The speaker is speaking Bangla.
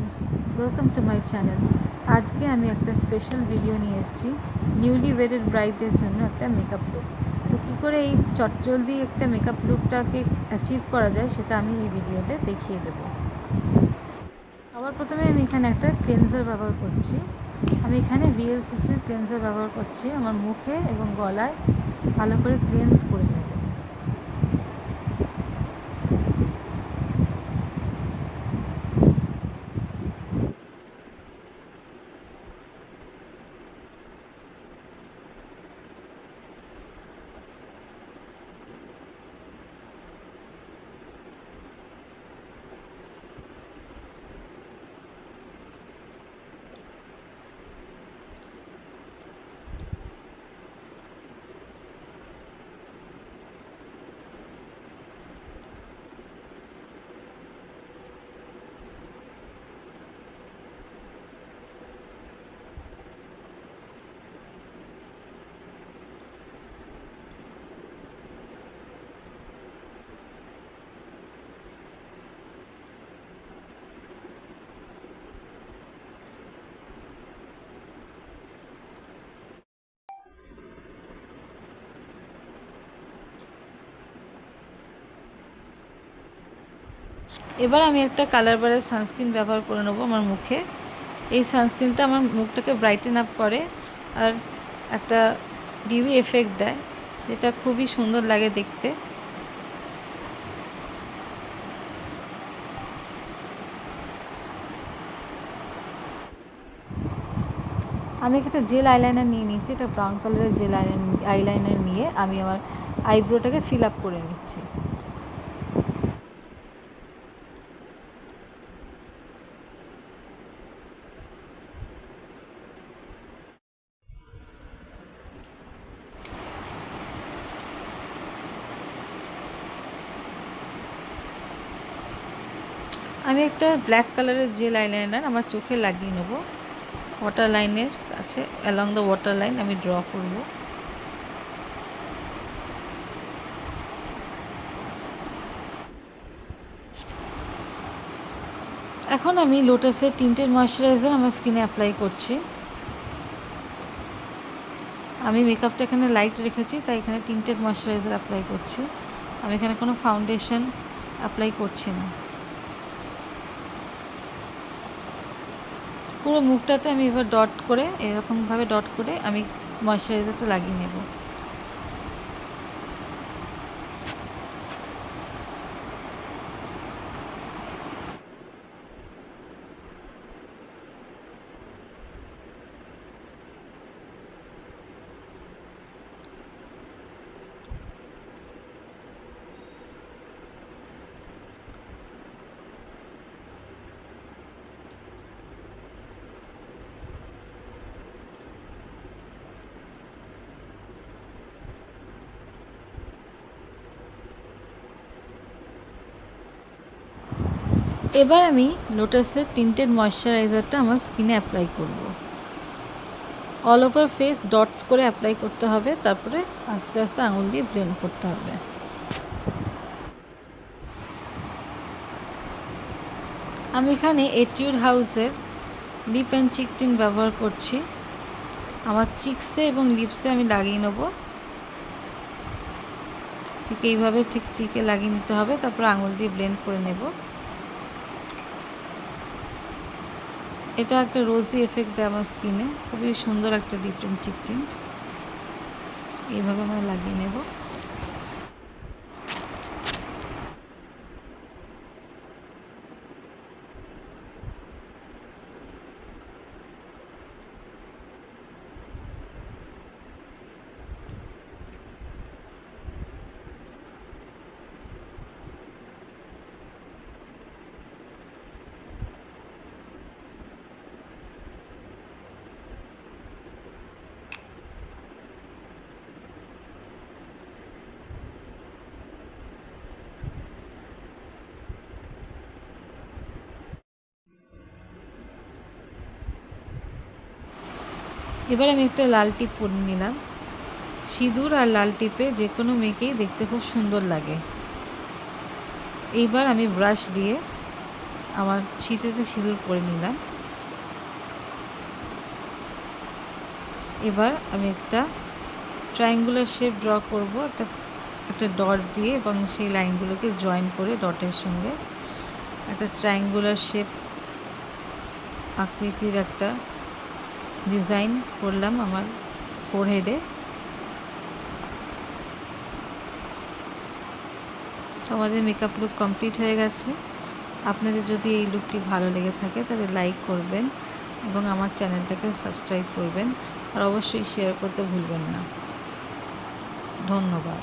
Friends, welcome to my channel. আজকে আমি একটা স্পেশাল ভিডিও নিয়ে এসেছি নিউলি ওয়েডেড ব্রাইডদের জন্য একটা মেকআপ লুক। তো কী করে এই চটজলদি একটা মেকআপ লুকটাকে অ্যাচিভ করা যায় সেটা আমি এই ভিডিওতে দেখিয়ে দেবো। সবার প্রথমে আমি এখানে একটা ক্লেনজার ব্যবহার করছি। আমি এখানে VLCCর ক্লেনজার ব্যবহার করছি আমার মুখে এবং গলায় ভালো করে ক্লেন্স করে নেব। এবার আমি একটা কালার বারের সানস্ক্রিন ব্যবহার করে নেবো আমার মুখে। এই সানস্ক্রিনটা আমার মুখটাকে ব্রাইটেন আপ করে আর একটা ডিউই এফেক্ট দেয়, যেটা খুবই সুন্দর লাগে দেখতে। আমি একটা জেল আইলাইনার নিয়ে নিয়েছি, এটা ব্রাউন কালারের জেল আইলাইনার নিয়ে আমি আমার আইব্রোটাকে ফিল আপ করে নিচ্ছি। আমি একটা ব্ল্যাক কালারের জেল আইলাইনার আমার চোখে লাগিয়ে নেব। ওয়াটার লাইনের কাছে অ্যালং দ্য ওয়াটার লাইন আমি ড্র করব। এখন আমি লোটাসের টিন্টেড ময়শ্চারাইজার আমার স্কিনে অ্যাপ্লাই করছি। আমি মেকআপটা এখানে লাইট রেখেছি, তাই এখানে টিন্টেড ময়শ্চারাইজার অ্যাপ্লাই করছি। আমি এখানে কোনো ফাউন্ডেশন অ্যাপ্লাই করছি না। পুরো মুখটাতে আমি এবার ডট করে এরকমভাবে ডট করে আমি ময়শ্চারাইজারটা লাগিয়ে নেব। এবার আমি লোটাসের টিন্টেড ময়শ্চারাইজারটা আমার স্কিনে অ্যাপ্লাই করব। অল ওভার ফেস ডটস করে অ্যাপ্লাই করতে হবে, তারপরে আস্তে আস্তে আঙুল দিয়ে ব্লেন্ড করতে হবে। আমি এখানে এটিউড হাউসের লিপ অ্যান্ড চিক টিন ব্যবহার করছি। আমার চিক্সে এবং লিপসে আমি লাগিয়ে নেব। ঠিক এইভাবে ঠিক চিকে লাগিয়ে নিতে হবে, তারপর আঙুল দিয়ে ব্লেন্ড করে নেব। এটা একটা রোজি এফেক্ট দেয় আমার স্কিনে, খুবই সুন্দর একটা লিপ অ্যান্ড চিক টিন্ট। এইভাবে আমরা লাগিয়ে নেব। এবার আমি একটা লাল টিপ পরে নিলাম। সিঁদুর আর লাল টিপে যে কোনো মেয়েকেই দেখতে খুব সুন্দর লাগে। এইবার আমি ব্রাশ দিয়ে আমার শীতেতে সিঁদুর পরে নিলাম। এবার আমি একটা ট্রায়াঙ্গুলার শেপ ড্র করব একটা ডট দিয়ে, এবং সেই লাইনগুলোকে জয়েন করে ডটের সঙ্গে একটা ট্রায়াঙ্গুলার শেপ আকৃতির একটা ডিজাইন করলাম আমার ফোরহেডে। তো আমাদের মেকআপ লুক কমপ্লিট হয়ে গেছে। আপনাদের যদি এই লুকটি ভালো লেগে থাকে তাহলে লাইক করবেন এবং আমার চ্যানেলটাকে সাবস্ক্রাইব করবেন, আর অবশ্যই শেয়ার করতে ভুলবেন না। ধন্যবাদ।